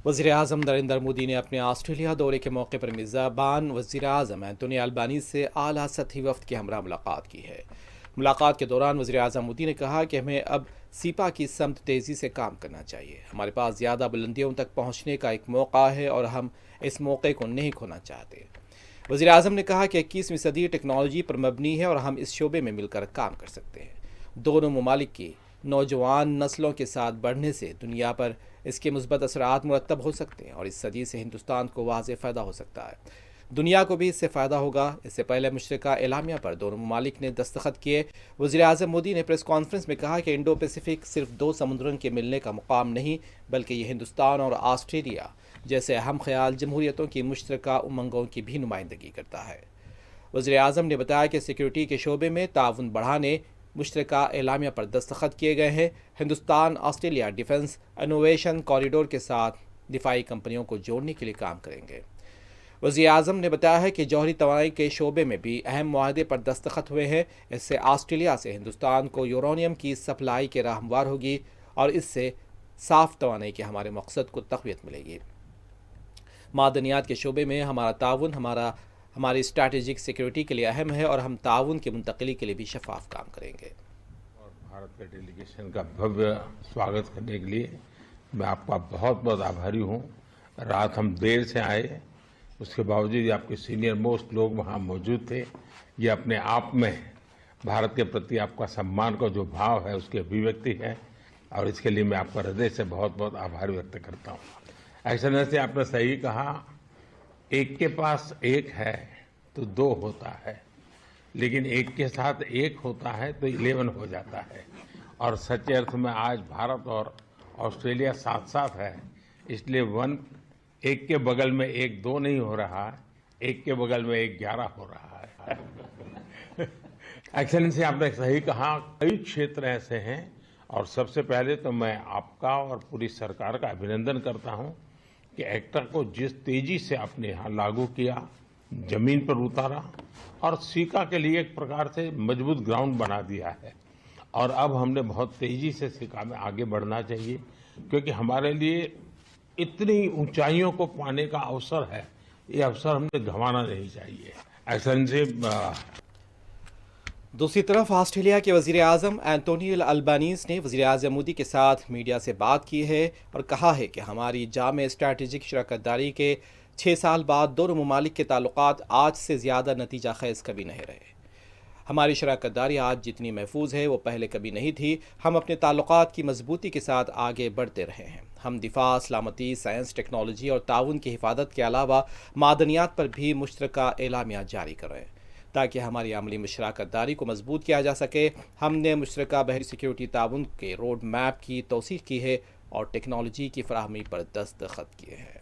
वज़ीर-ए-आज़म नरेंद्र मोदी ने अपने ऑस्ट्रेलिया दौरे के मौके पर मेज़बान वज़ीर-ए-आज़म एंटोनी अल्बानीज़ से आला सतही वफ़द के हमरा मुलाकात की है। मुलाकात के दौरान वज़ीर-ए-आज़म मोदी ने कहा कि हमें अब सीपा की समत तेज़ी से काम करना चाहिए। हमारे पास ज़्यादा बुलंदियों तक पहुँचने का एक मौका है और हम इस मौके को नहीं खोना चाहते। वज़ीर-ए-आज़म ने कहा कि 21वीं सदी टेक्नोलॉजी पर मबनी है और हम इस शोबे में मिलकर काम कर सकते हैं। दोनों ममालिक की नौजवान नस्लों के साथ बढ़ने से दुनिया पर इसके मुस्बत असरात मुरतब हो सकते हैं और इस सदी से हिंदुस्तान को वाज़ेह फ़ायदा हो सकता है। दुनिया को भी इससे फ़ायदा होगा। इससे पहले मुश्तरका एलामिया पर दोनों ममालिक ने दस्तखत किए। वज़ीर-ए-आज़म मोदी ने प्रेस कॉन्फ्रेंस में कहा कि इंडो पैसिफिक सिर्फ दो समुद्रों के मिलने का मुकाम नहीं, बल्कि ये हिंदुस्तान और ऑस्ट्रेलिया जैसे अहम ख्याल जमहूरियतों की मुश्तरका उमंगों की भी नुमाइंदगी करता है। वज़ीर-ए-आज़म ने बताया कि सिक्योरिटी के शोबे में ताउन बढ़ाने मुश्तरका एलामिया पर दस्तखत किए गए हैं। Hindustan Australia defence innovation corridor के साथ दिफाई कंपनियों को जोड़ने के लिए काम करेंगे। वज़ीर-ए-आज़म ने बताया है कि जौहरी तवानाई के शोबे में भी अहम मुआहदे पर दस्तखत हुए हैं। इससे ऑस्ट्रेलिया से हिंदुस्तान को यूरेनियम की सप्लाई के राह हमवार होगी और इससे साफ तवानाई के हमारे मकसद को तक़वियत मिलेगी। मादनियात के शोबे में हमारा ताउन हमारी स्ट्रैटेजिक सिक्योरिटी के लिए अहम है और हम ताउन की मुंतकली के लिए भी शफाफ काम करेंगे। और भारत के डेलीगेशन का भव्य स्वागत करने के लिए मैं आपका बहुत बहुत आभारी हूँ। रात हम देर से आए, उसके बावजूद आपके सीनियर मोस्ट लोग वहाँ मौजूद थे। ये अपने आप में भारत के प्रति आपका सम्मान का जो भाव है उसकी अभिव्यक्ति है और इसके लिए मैं आपका हृदय से बहुत बहुत आभार व्यक्त करता हूँ। एक्सेलेंसी, आपने सही कहा, एक के पास एक है तो दो होता है, लेकिन एक के साथ एक होता है तो 11 हो जाता है। और सच्चे अर्थ में आज भारत और ऑस्ट्रेलिया साथ साथ है, इसलिए एक के बगल में एक दो नहीं हो रहा है, एक के बगल में एक 11 हो रहा है। एक्सेलेंसी, आपने सही कहा, कई क्षेत्र ऐसे हैं और सबसे पहले तो मैं आपका और पूरी सरकार का अभिनंदन करता हूं कि एक्टा को जिस तेजी से आपने यहाँ लागू किया, जमीन पर उतारा और सीका के लिए एक प्रकार से मजबूत ग्राउंड बना दिया है। और अब हमने बहुत तेजी से सीका में आगे बढ़ना चाहिए, क्योंकि हमारे लिए इतनी ऊंचाइयों को पाने का अवसर है, ये अवसर हमने गंवाना नहीं चाहिए। एक्सेलेंसी, दूसरी तरफ ऑस्ट्रेलिया के वज़ीर-ए-आज़म एंटोनी अल्बानीज़ ने वज़ीर-ए-आज़म मोदी के साथ मीडिया से बात की है और कहा है कि हमारी जामे स्ट्रैटेजिक शराकतदारी के 6 साल बाद दोनों ममालिक के ताल्लुकात आज से ज़्यादा नतीजा खेज़ कभी नहीं रहे। हमारी शराकतदारी आज जितनी महफूज है वो पहले कभी नहीं थी। हम अपने ताल्लुकात की मजबूती के साथ आगे बढ़ते रहे हैं। हम दिफा, सलामती, साइंस, टेक्नोलॉजी और ताउन की हिफाजत के अलावा मादनियात पर भी मुश्तरका एलामिया जारी कर रहे हैं ताकि हमारी अमली मुशराकतदारी को मजबूत किया जा सके। हमने मुश्तरका बहरी सिक्योरिटी ताउन के रोड मैप की तौसीक़ की है और टेक्नोलॉजी की फराहमी पर दस्तखत किए हैं।